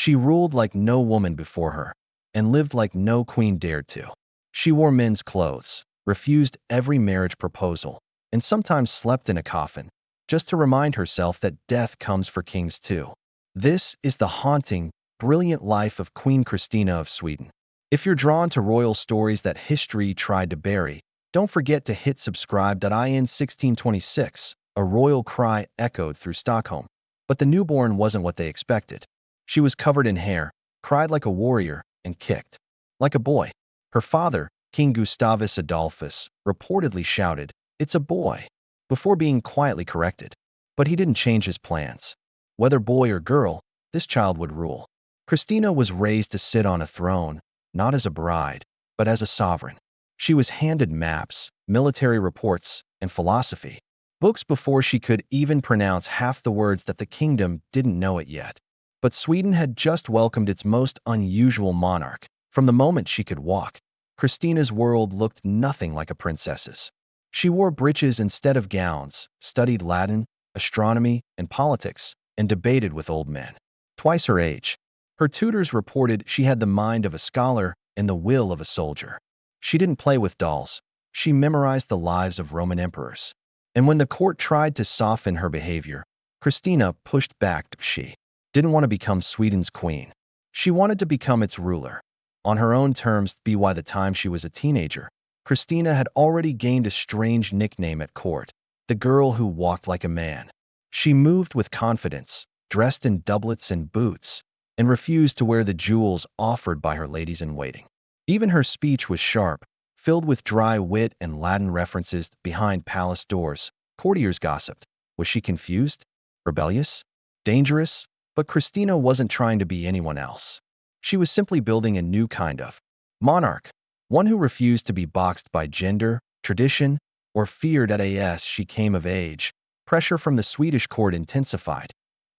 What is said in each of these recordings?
She ruled like no woman before her, and lived like no queen dared to. She wore men's clothes, refused every marriage proposal, and sometimes slept in a coffin, just to remind herself that death comes for kings too. This is the haunting, brilliant life of Queen Christina of Sweden. If you're drawn to royal stories that history tried to bury, don't forget to hit subscribe. In 1626, a royal cry echoed through Stockholm. But the newborn wasn't what they expected. She was covered in hair, cried like a warrior, and kicked like a boy. Her father, King Gustavus Adolphus, reportedly shouted, "It's a boy," before being quietly corrected. But he didn't change his plans. Whether boy or girl, this child would rule. Christina was raised to sit on a throne, not as a bride, but as a sovereign. She was handed maps, military reports, and philosophy. Books before she could even pronounce half the words that the kingdom didn't know it yet. But Sweden had just welcomed its most unusual monarch. From the moment she could walk, Christina's world looked nothing like a princess's. She wore breeches instead of gowns, studied Latin, astronomy, and politics, and debated with old men. Twice her age, her tutors reported she had the mind of a scholar and the will of a soldier. She didn't play with dolls. She memorized the lives of Roman emperors. And when the court tried to soften her behavior, Christina pushed back. She didn't want to become Sweden's queen. She wanted to become its ruler. On her own terms. By the time she was a teenager, Christina had already gained a strange nickname at court, the girl who walked like a man. She moved with confidence, dressed in doublets and boots, and refused to wear the jewels offered by her ladies-in-waiting. Even her speech was sharp, filled with dry wit and Latin references. Behind palace doors, courtiers gossiped. Was she confused? Rebellious? Dangerous? But Christina wasn't trying to be anyone else. She was simply building a new kind of monarch, one who refused to be boxed by gender, tradition, or feared. As she came of age, pressure from the Swedish court intensified.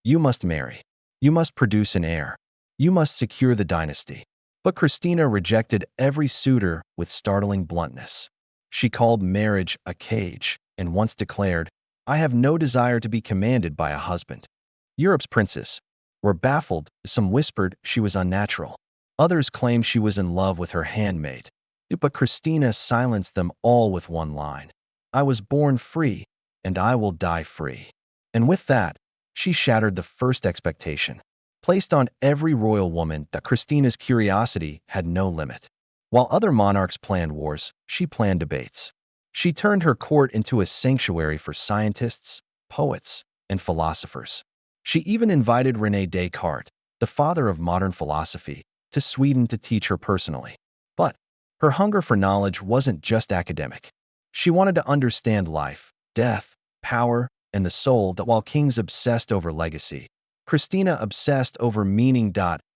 You must marry. You must produce an heir. You must secure the dynasty. But Christina rejected every suitor with startling bluntness. She called marriage a cage and once declared, "I have no desire to be commanded by a husband." Europe's princes were baffled. Some whispered she was unnatural. Others claimed she was in love with her handmaid. But Christina silenced them all with one line: "I was born free, and I will die free." And with that, she shattered the first expectation placed on every royal woman, that Christina's curiosity had no limit. While other monarchs planned wars, she planned debates. She turned her court into a sanctuary for scientists, poets, and philosophers. She even invited René Descartes, the father of modern philosophy, to Sweden to teach her personally. But her hunger for knowledge wasn't just academic. She wanted to understand life, death, power, and the soul. That while kings obsessed over legacy, Christina obsessed over meaning.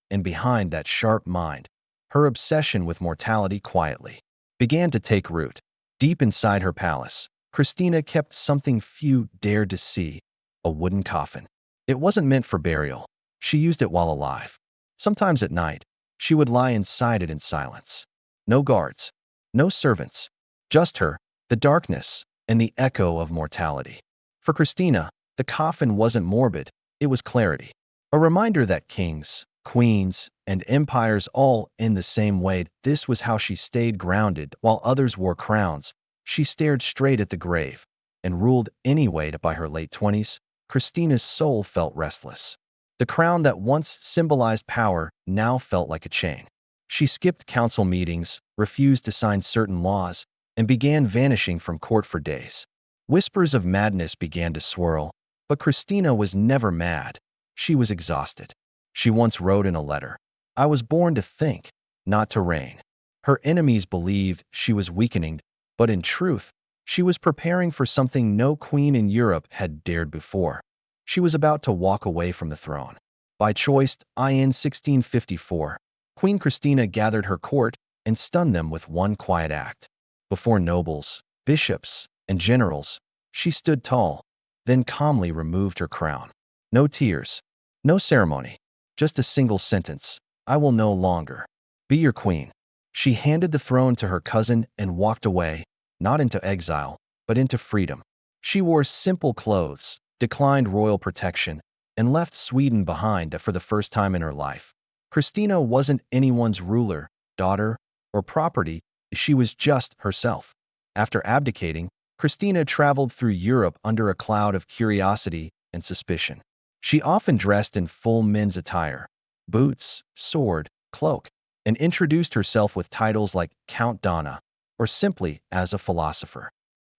And behind that sharp mind, her obsession with mortality quietly began to take root. Deep inside her palace, Christina kept something few dared to see: a wooden coffin. It wasn't meant for burial. She used it while alive. Sometimes at night, she would lie inside it in silence. No guards, no servants, just her, the darkness, and the echo of mortality. For Christina, the coffin wasn't morbid, it was clarity. A reminder that kings, queens, and empires all end the same way. This was how she stayed grounded while others wore crowns. She stared straight at the grave and ruled anyway. By her late 20s, Christina's soul felt restless. The crown that once symbolized power now felt like a chain. She skipped council meetings, refused to sign certain laws, and began vanishing from court for days. Whispers of madness began to swirl, but Christina was never mad. She was exhausted. She once wrote in a letter, "I was born to think, not to reign." Her enemies believed she was weakening, but in truth, she was preparing for something no queen in Europe had dared before. She was about to walk away from the throne. By choice. In 1654, Queen Christina gathered her court and stunned them with one quiet act. Before nobles, bishops, and generals, she stood tall, then calmly removed her crown. No tears, no ceremony, just a single sentence: "I will no longer be your queen." She handed the throne to her cousin and walked away, not into exile, but into freedom. She wore simple clothes, declined royal protection, and left Sweden behind for the first time in her life. Christina wasn't anyone's ruler, daughter, or property. She was just herself. After abdicating, Christina traveled through Europe under a cloud of curiosity and suspicion. She often dressed in full men's attire, boots, sword, cloak, and introduced herself with titles like Count Donna or simply as a philosopher.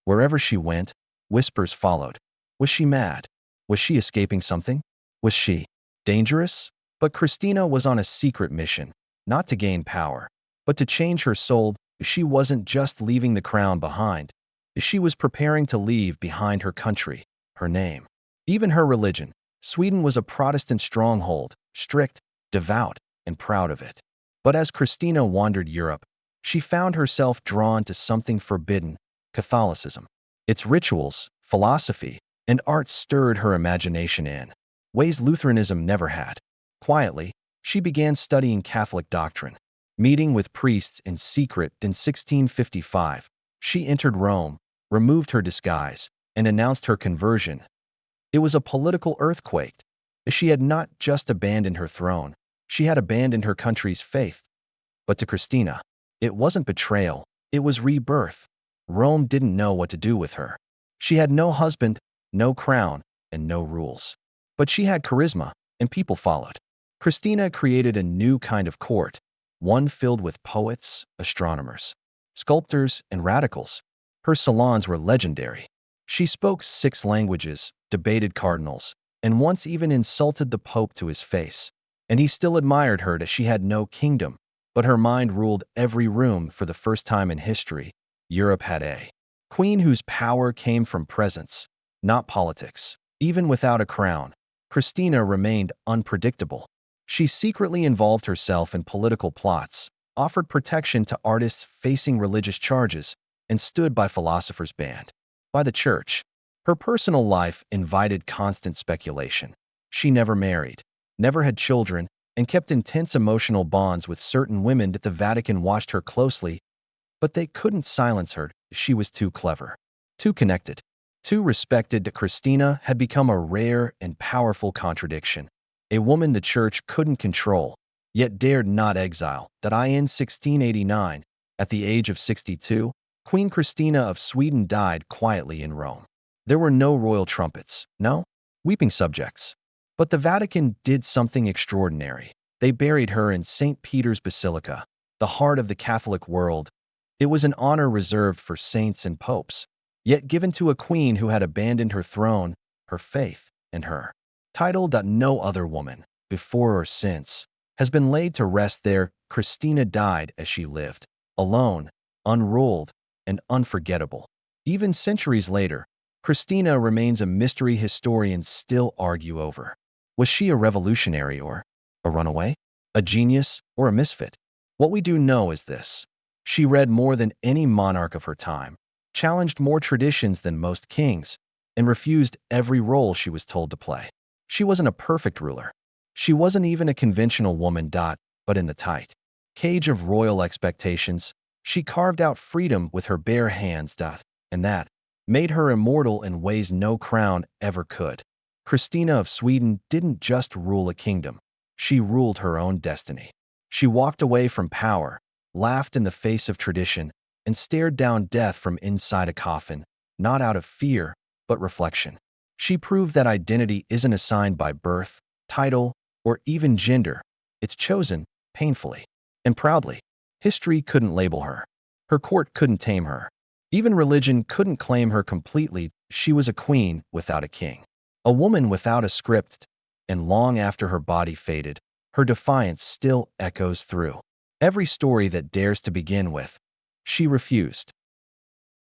Wherever she went, whispers followed. Was she mad? Was she escaping something? Was she dangerous? But Christina was on a secret mission, not to gain power, but to change her soul. She wasn't just leaving the crown behind. She was preparing to leave behind her country, her name, even her religion. Sweden was a Protestant stronghold, strict, devout, and proud of it. But as Christina wandered Europe, she found herself drawn to something forbidden, Catholicism. Its rituals, philosophy, and art stirred her imagination in ways Lutheranism never had. Quietly, she began studying Catholic doctrine. Meeting with priests in secret in 1655, she entered Rome, removed her disguise, and announced her conversion. It was a political earthquake. She had not just abandoned her throne, she had abandoned her country's faith. But to Christina, it wasn't betrayal, it was rebirth. Rome didn't know what to do with her. She had no husband, no crown, and no rules. But she had charisma, and people followed. Christina created a new kind of court, one filled with poets, astronomers, sculptors, and radicals. Her salons were legendary. She spoke 6 languages, debated cardinals, and once even insulted the Pope to his face. And he still admired her that she had no kingdom, but her mind ruled every room. For the first time in history, Europe had a queen whose power came from presence, not politics. Even without a crown, Christina remained unpredictable. She secretly involved herself in political plots, offered protection to artists facing religious charges, and stood by philosophers banned by the church. Her personal life invited constant speculation. She never married, never had children, and kept intense emotional bonds with certain women that the Vatican watched her closely, but they couldn't silence her. She was too clever, too connected, too respected. Christina had become a rare and powerful contradiction, a woman the church couldn't control, yet dared not exile. In 1689, at the age of 62, Queen Christina of Sweden died quietly in Rome. There were no royal trumpets, no weeping subjects. But the Vatican did something extraordinary. They buried her in St. Peter's Basilica, the heart of the Catholic world. It was an honor reserved for saints and popes, yet given to a queen who had abandoned her throne, her faith, and her title. No other woman, before or since, has been laid to rest there. Christina died as she lived, alone, unruled, and unforgettable. Even centuries later, Christina remains a mystery historians still argue over. Was she a revolutionary or a runaway? A genius or a misfit? What we do know is this. She read more than any monarch of her time, challenged more traditions than most kings, and refused every role she was told to play. She wasn't a perfect ruler. She wasn't even a conventional woman. But in the tight cage of royal expectations, she carved out freedom with her bare hands. And that made her immortal in ways no crown ever could. Christina of Sweden didn't just rule a kingdom. She ruled her own destiny. She walked away from power, laughed in the face of tradition, and stared down death from inside a coffin, not out of fear, but reflection. She proved that identity isn't assigned by birth, title, or even gender. It's chosen, painfully and proudly. History couldn't label her. Her court couldn't tame her. Even religion couldn't claim her completely. She was a queen without a king, a woman without a script, and long after her body faded, her defiance still echoes through every story that dares to begin with. She refused